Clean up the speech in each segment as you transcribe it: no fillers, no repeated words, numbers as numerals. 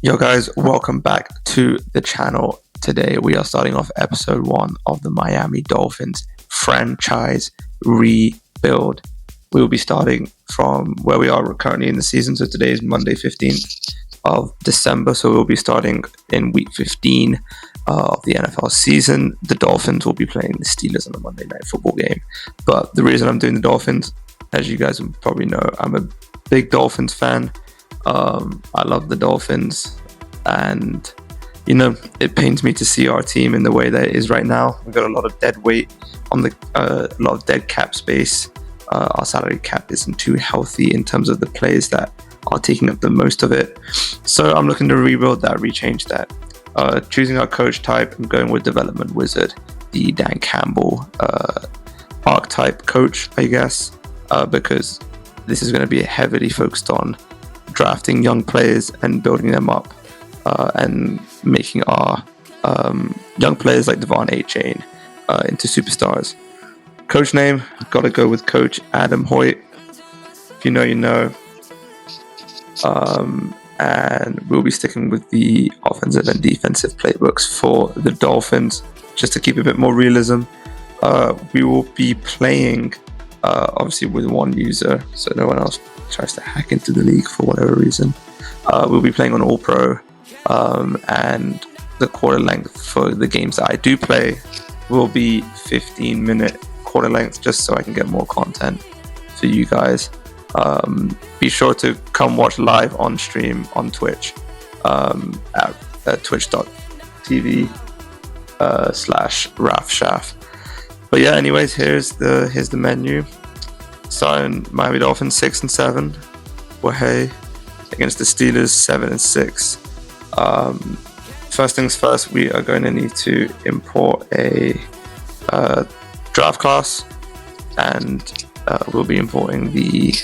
Yo, guys, welcome back to the channel. Today, we are starting off episode 1 of the Miami Dolphins franchise rebuild. We will be starting from where we are currently in the season. So, today is Monday, 15th of December. So, we'll be starting in week 15 of the NFL season. The Dolphins will be playing the Steelers in a Monday Night Football game. But the reason I'm doing the Dolphins, as you guys probably know, I'm a big Dolphins fan. I love the Dolphins, and it pains me to see our team in the way that it is right now. We've got a lot of dead weight on a lot of dead cap space. Our salary cap isn't too healthy in terms of the players that are taking up the most of it. So I'm looking to rebuild that, rechange that. Choosing our coach type, I'm going with development wizard, the Dan Campbell archetype coach, I guess, because this is going to be heavily focused on drafting young players and building them up, and making our young players like Devon A-Chain into superstars. Coach name, got to go with Coach Adam Hoyt. If you know, you know. And we'll be sticking with the offensive and defensive playbooks for the Dolphins, just to keep a bit more realism. We will be playing, obviously, with one user, so no one else tries to hack into the league for whatever reason. We'll be playing on All Pro, and the quarter length for the games that I do play will be 15-minute quarter length, just so I can get more content for you guys. Be sure to come watch live on stream on Twitch, at twitch.tv/RafShaf. But yeah, anyways, here's the menu. Starting Miami Dolphins 6-7. Wahey against the Steelers 7-6. First things first, we are going to need to import a draft class, and we'll be importing the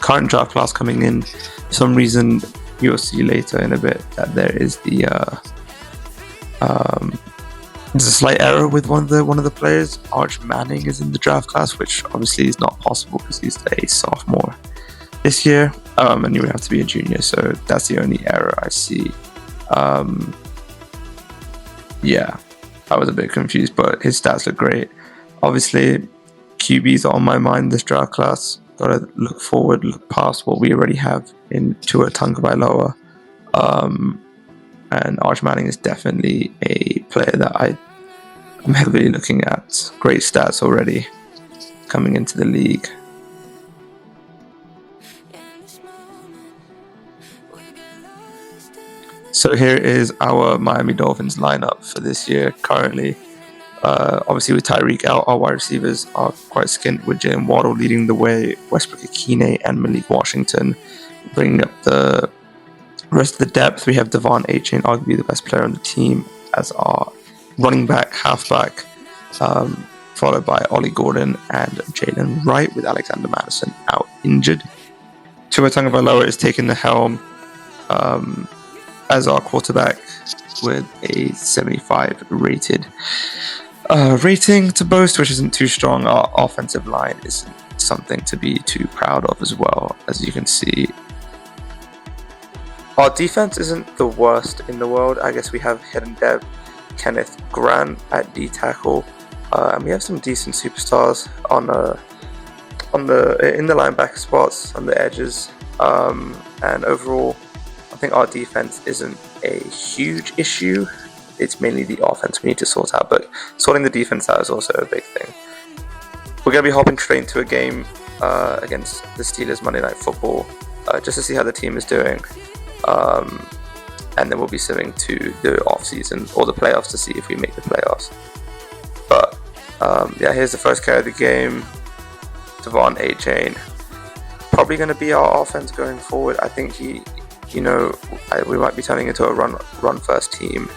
current draft class coming in. For some reason, you'll see later in a bit that there is there's a slight error with one of the players. Arch Manning is in the draft class, which obviously is not possible because he's a sophomore this year, and you would have to be a junior. So that's the only error I see. Yeah, I was a bit confused, but his stats look great. Obviously, QBs are on my mind this draft class. Gotta look forward, look past what we already have in Tua Tagovailoa. And Arch Manning is definitely a player that I'm heavily looking at. Great stats already coming into the league. So here is our Miami Dolphins lineup for this year currently. Obviously with Tyreek out, our wide receivers are quite skint, with Jalen Waddle leading the way, Westbrook-Ikhine and Malik Washington bringing up the rest of the depth. We have Devon A-Chain, arguably the best player on the team, as our running back, halfback, followed by Ollie Gordon and Jalen Wright, with Alexander Madison out injured. Tua Tagovailoa is taking the helm as our quarterback with a 75 rated rating to boast, which isn't too strong. Our offensive line isn't something to be too proud of as well, as you can see. Our defense isn't the worst in the world. I guess we have hidden depth, Kenneth Grant at D tackle, and we have some decent superstars in the linebacker spots, on the edges, and overall, I think our defense isn't a huge issue. It's mainly the offense we need to sort out, but sorting the defense out is also a big thing. We're going to be hopping straight into a game against the Steelers Monday Night Football, just to see how the team is doing. And then we'll be sitting to the off-season or the playoffs to see if we make the playoffs. But yeah, here's the first carry of the game. Devon A-Chain, probably going to be our offense going forward. I think we might be turning into a run first team,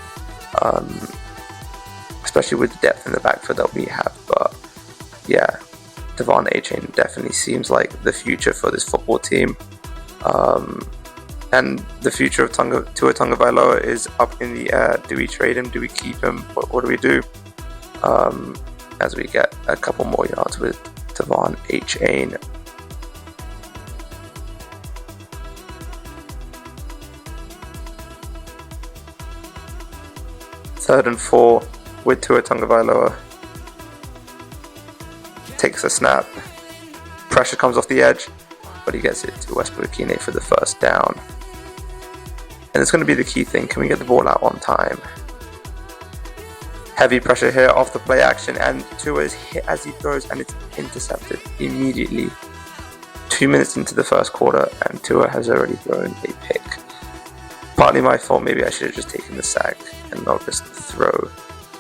especially with the depth in the backfield that we have. But yeah, Devon A-Chain definitely seems like the future for this football team. And the future of Tua Tagovailoa is up in the air. Do we trade him? Do we keep him? What do we do? As we get a couple more yards with Devon A-Chain. 3rd and 4 with Tua Tagovailoa. Takes a snap. Pressure comes off the edge, but he gets it to Westbrook-Ikine for the first down. And it's going to be the key thing. Can we get the ball out on time? Heavy pressure here off the play action, and Tua is hit as he throws, and it's intercepted immediately. 2 minutes into the first quarter, and Tua has already thrown a pick. Partly my fault, maybe I should have just taken the sack and not just the throw.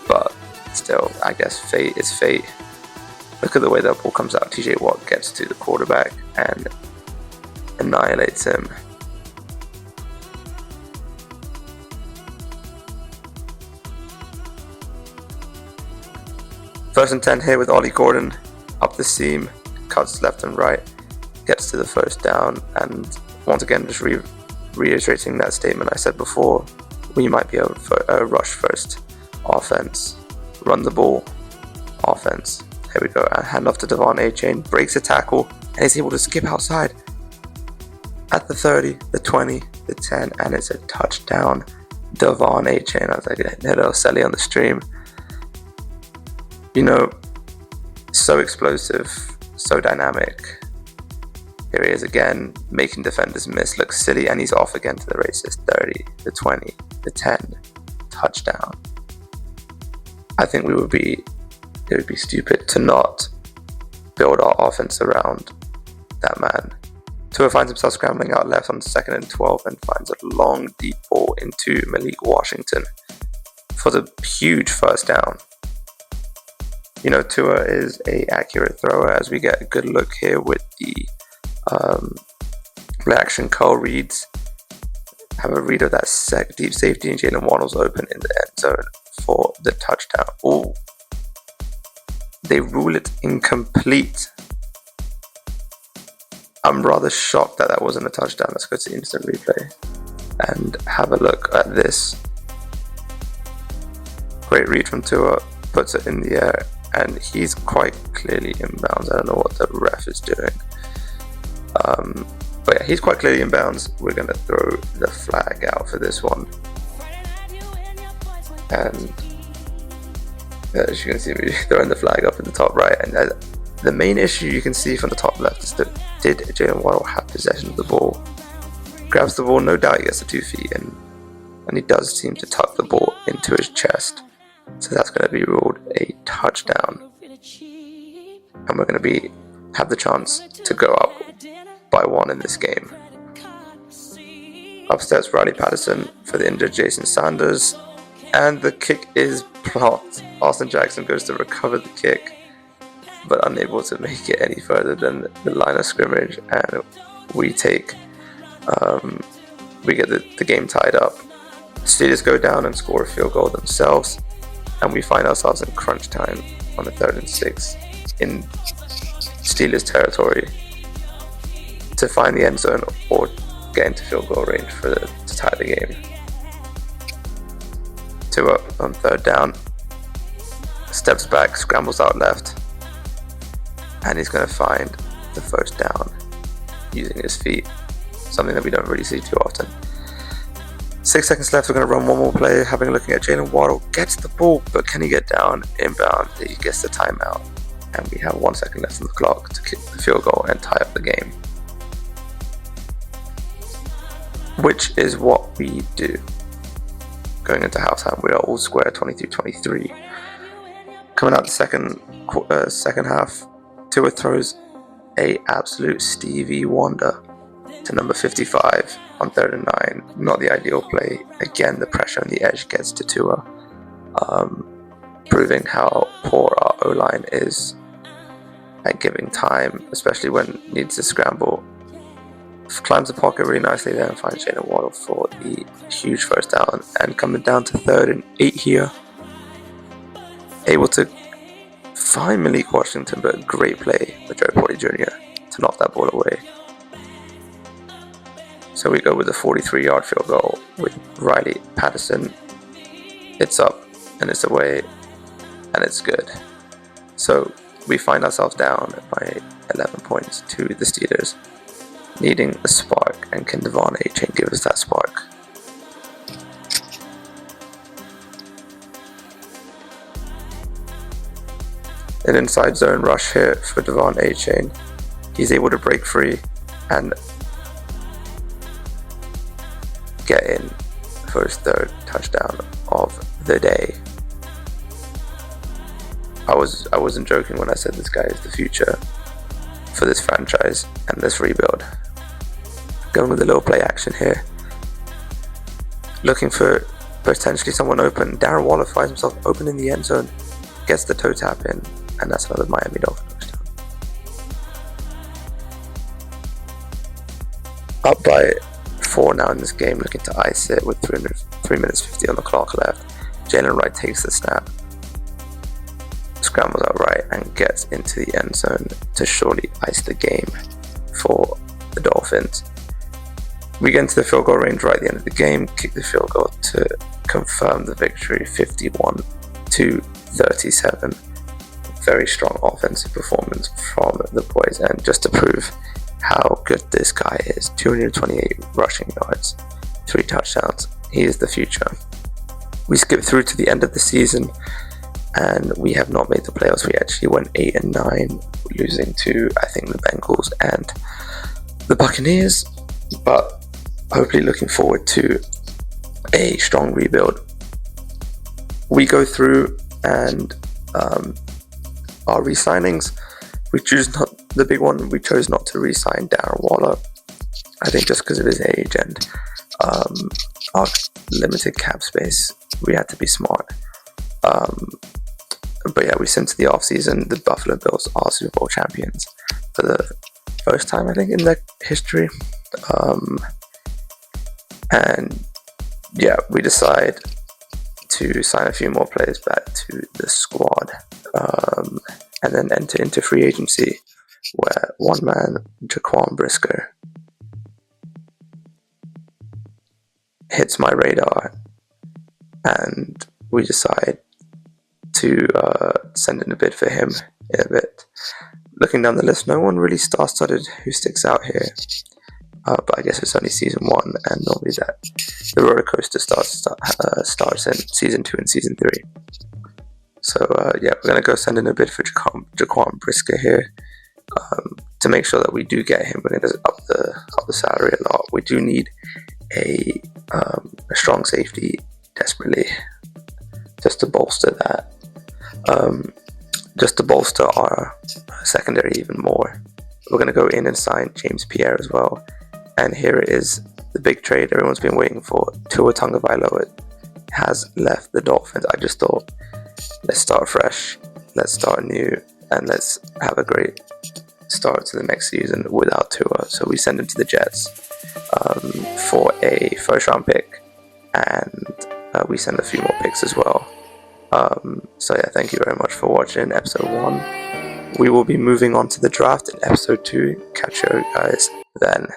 But still, I guess fate is fate. Look at the way that ball comes out. TJ Watt gets to the quarterback and annihilates him. First and 10 here with Ollie Gordon up the seam, cuts left and right, gets to the first down, and once again just reiterating that statement I said before, we might be a rush first offense, run the ball offense. Here we go, hand off to Devon Achane, breaks a tackle, and is able to skip outside at the 30, the 20, the 10, and it's a touchdown. Devon Achane, I was like, hello, Sally on the stream. You know, so explosive, so dynamic. Here he is again, making defenders miss, looks silly, and he's off again to the races. 30, the 20, the 10, touchdown. I think it would be stupid to not build our offense around that man. Tua finds himself scrambling out left on 2nd and 12 and finds a long, deep ball into Malik Washington for the huge first down. You know, Tua is an accurate thrower, as we get a good look here with the play action curl reads. Have a read of that deep safety, and Jalen Waddle's open in the end zone for the touchdown. Oh, they rule it incomplete. I'm rather shocked that wasn't a touchdown. Let's go to instant replay and have a look at this. Great read from Tua, puts it in the air, and he's quite clearly inbounds. I don't know what the ref is doing. But yeah, he's quite clearly inbounds. We're going to throw the flag out for this one. And as you can see me throwing the flag up in the top right. And the main issue you can see from the top left is that did Jalen Waddle have possession of the ball? Grabs the ball, no doubt he gets the 2 feet in. And he does seem to tuck the ball into his chest. So that's going to be ruled a touchdown. And we're going to have the chance to go up by 1 in this game. Up steps Riley Patterson for the injured Jason Sanders, and the kick is blocked. Austin Jackson goes to recover the kick, but unable to make it any further than the line of scrimmage, and we get the game tied up. Steelers go down and score a field goal themselves, and we find ourselves in crunch time on the 3rd and 6 in Steelers territory to find the end zone or get into field goal range to tie the game. 2 up on 3rd down, steps back, scrambles out left, and he's going to find the first down using his feet, something that we don't really see too often. 6 seconds left, we're going to run one more play, having a look at Jalen Waddle, gets the ball, but can he get down inbound? He gets the timeout, and we have 1 second left on the clock to kick the field goal and tie up the game. Which is what we do. Going into halftime, we are all square, 23-23. Coming out the second half, Tua throws a absolute Stevie Wonder to number 55 on 3rd and 9. Not the ideal play. Again, the pressure on the edge gets to Tua, proving how poor our O-line is at giving time, especially when it needs to scramble. Climbs the pocket really nicely there and finds Jalen Waddle for the huge first down, and coming down to 3rd and 8 here, able to find Malik Washington, but a great play by Joe Porter Jr. to knock that ball away. So we go with a 43-yard field goal with Riley Patterson. It's up and it's away and it's good. So we find ourselves down by 11 points to the Steelers, needing a spark, and can Devon Achane give us that spark? an inside zone rush here for Devon A-Chain. He's able to break free and get in for his third touchdown of the day. I wasn't joking when I said this guy is the future for this franchise and this rebuild. Going with a little play action here. Looking for potentially someone open. Darren Waller finds himself open in the end zone, gets the toe tap in, and that's another Miami Dolphins touchdown. Up by 4 now in this game, looking to ice it with 3 minutes 50 on the clock left. Jalen Wright takes the snap, scrambles out right, and gets into the end zone to surely ice the game for the Dolphins. We get into the field goal range right at the end of the game, kick the field goal to confirm the victory, 51-37. Very strong offensive performance from the boys, and just to prove how good this guy is, 228 rushing yards, 3 touchdowns. He is the future. We skip through to the end of the season, and we have not made the playoffs. We actually went 8-9, losing to, I think, the Bengals and the Buccaneers, but hopefully looking forward to a strong rebuild. We go through and our re-signings, we chose not the big one. We chose not to re-sign Darren Waller. I think just because of his age and our limited cap space, we had to be smart. But yeah, we sent to the offseason. The Buffalo Bills are Super Bowl champions for the first time, I think, in their history. And yeah, we decide to sign a few more players back to the squad, and then enter into free agency, where one man, Jaquan Brisker, hits my radar, and we decide to send in a bid for him in a bit. Looking down the list, no one really star-studded who sticks out here. But I guess it's only season 1, and normally that the roller coaster starts in season 2 and season 3. So yeah, we're gonna go send in a bid for Jaquan Brisker here, to make sure that we do get him. We're gonna up the salary a lot. We do need a strong safety desperately, just to bolster that, just to bolster our secondary even more. We're gonna go in and sign James Pierre as well. And here it is, the big trade everyone's been waiting for. Tua Tagovailoa has left the Dolphins. I just thought, let's start fresh, let's start new, and let's have a great start to the next season without Tua. So we send him to the Jets for a first-round pick, and we send a few more picks as well. So yeah, thank you very much for watching episode 1. We will be moving on to the draft in episode 2. Catch you guys then.